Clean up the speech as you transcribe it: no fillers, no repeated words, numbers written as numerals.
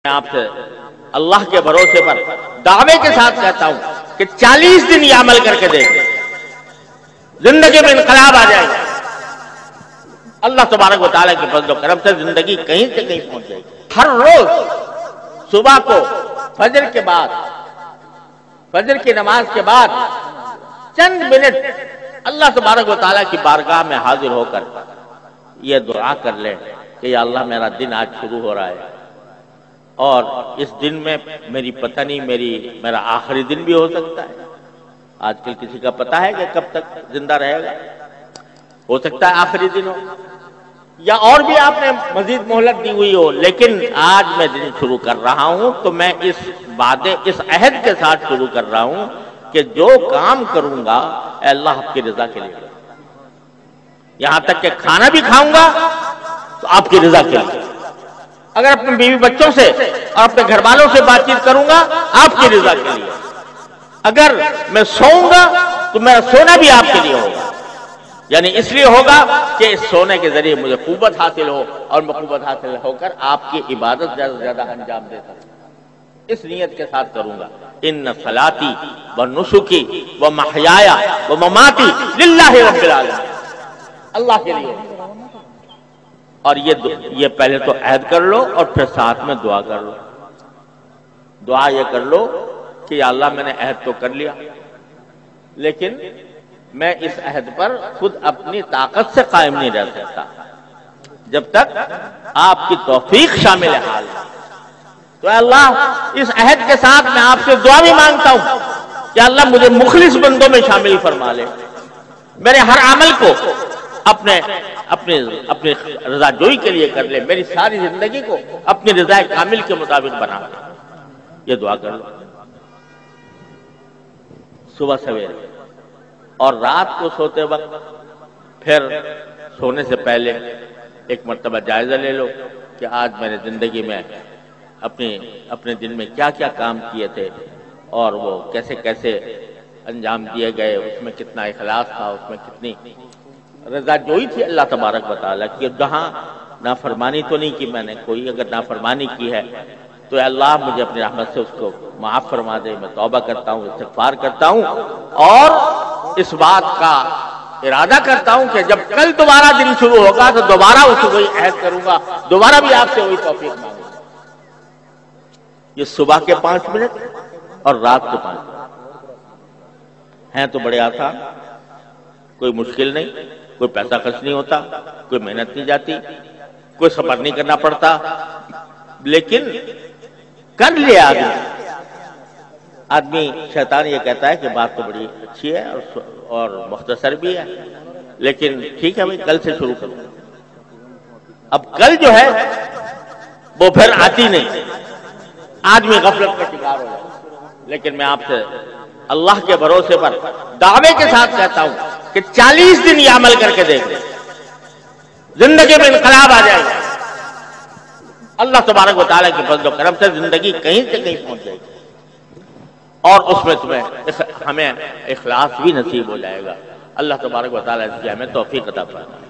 میں آپ سے اللہ کے بھروسے پر دعوے کے ساتھ کہتا ہوں کہ 40 دن یہ عمل کر کے دیکھیں، زندگی میں انقلاب آ جائے گا۔ اللہ تبارک و تعالیٰ کے فضل و کرم سے زندگی کہیں سے کہیں پہنچ جائے گی۔ ہر روز صبح کو فجر کے بعد، فجر کی نماز کے بعد چند منٹ اللہ تبارک و تعالیٰ کی بارگاہ میں حاضر ہو کر یہ دعا کر لیں کہ یا اللہ میرا دن آج شروع ہو رہا ہے، اور اس دن میں میری پتہ نہیں میرا آخری دن بھی ہو سکتا ہے۔ آج کل کسی کا پتہ ہے کہ کب تک زندہ رہے گا؟ ہو سکتا ہے آخری دن ہو، یا اور بھی آپ نے مزید مہلت دی ہوئی ہو، لیکن آج میں دن شروع کر رہا ہوں تو میں اس وعدے، اس عہد کے ساتھ شروع کر رہا ہوں کہ جو کام کروں گا اے اللہ آپ کی رضا کے لیے، یہاں تک کہ کھانا بھی کھاؤں گا تو آپ کی رضا کے لیے، اگر اپنے بیوی بچوں سے اور اپنے گھر والوں سے بات چیت کروں گا آپ کی رضا کے لیے، اگر میں سوؤں گا تو میرا سونا بھی آپ کے لیے ہوگا، یعنی اس لیے ہوگا کہ اس سونے کے ذریعے مجھے قوت حاصل ہو اور میں قوت حاصل ہو کر آپ کی عبادت زیادہ سے زیادہ انجام دے سکوں، اس نیت کے ساتھ کروں گا۔ ان صلاتی و نسکی و محیایا و مماتی للہ رب العالمین، اللہ کے لیے۔ اور یہ پہلے تو عہد کر لو اور پھر ساتھ میں دعا کر لو۔ دعا یہ کر لو کہ یا اللہ میں نے عہد تو کر لیا، لیکن میں اس عہد پر خود اپنی طاقت سے قائم نہیں رہ سکتا جب تک آپ کی توفیق شامل حال ہے۔ تو اے اللہ اس عہد کے ساتھ میں آپ سے دعا بھی مانگتا ہوں کہ اللہ مجھے مخلص بندوں میں شامل فرما لے، میرے ہر عمل کو اپنی رضا جوئی کے لیے کر لے، میری ساری زندگی کو اپنی رضا کامل کے مطابق بنا لے۔ یہ دعا کر لو صبح سویرے، اور رات کو سوتے وقت پھر سونے سے پہلے ایک مرتبہ جائزہ لے لو کہ آج میں نے زندگی میں اپنے دن میں کیا کیا کام کیے تھے اور وہ کیسے کیسے انجام دیے گئے، اس میں کتنا اخلاص تھا، اس میں کتنی رضا جوئی تھی اللہ تبارک و تعالیٰ کی، جہاں نافرمانی تو نہیں کی میں نے کوئی، اگر نافرمانی کی ہے تو اللہ مجھے اپنی رحمت سے اس کو معاف فرما دے۔ میں توبہ کرتا ہوں، استغفار کرتا ہوں، اور اس بات کا ارادہ کرتا ہوں کہ جب کل دوبارہ دن شروع ہوگا تو دوبارہ اسے وہی عہد کروں گا، دوبارہ بھی آپ سے وہی توفیق مانگوں گا۔ یہ صبح کے 5 منٹ اور رات کے 5 منٹ ہیں تو بڑے آسان، کوئی مشکل نہیں، کوئی پیسہ خرچ نہیں ہوتا، کوئی محنت نہیں جاتی، کوئی صبر نہیں کرنا پڑتا، لیکن کر لیا آدمی شیطان یہ کہتا ہے کہ بات تو بڑی اچھی ہے اور مختصر بھی ہے، لیکن ٹھیک ہے بھائی کل سے شروع کروں۔ اب کل جو ہے وہ پھر آتی نہیں، آدمی غفلت کا شکار ہو جائے۔ لیکن میں آپ سے اللہ کے بھروسے پر دعوے کے ساتھ کہتا ہوں کہ 40 دن یہ عمل کر کے دیکھیں، زندگی میں انقلاب آ جائے گا۔ اللہ تبارک و تعالیٰ کے فضل و کرم سے زندگی کہیں سے کہیں پہنچ جائے گی، اور اس میں ہمیں اخلاص بھی نصیب ہو جائے گا۔ اللہ تبارک و تعالیٰ اس کی ہمیں توفیق عطا فرمائے۔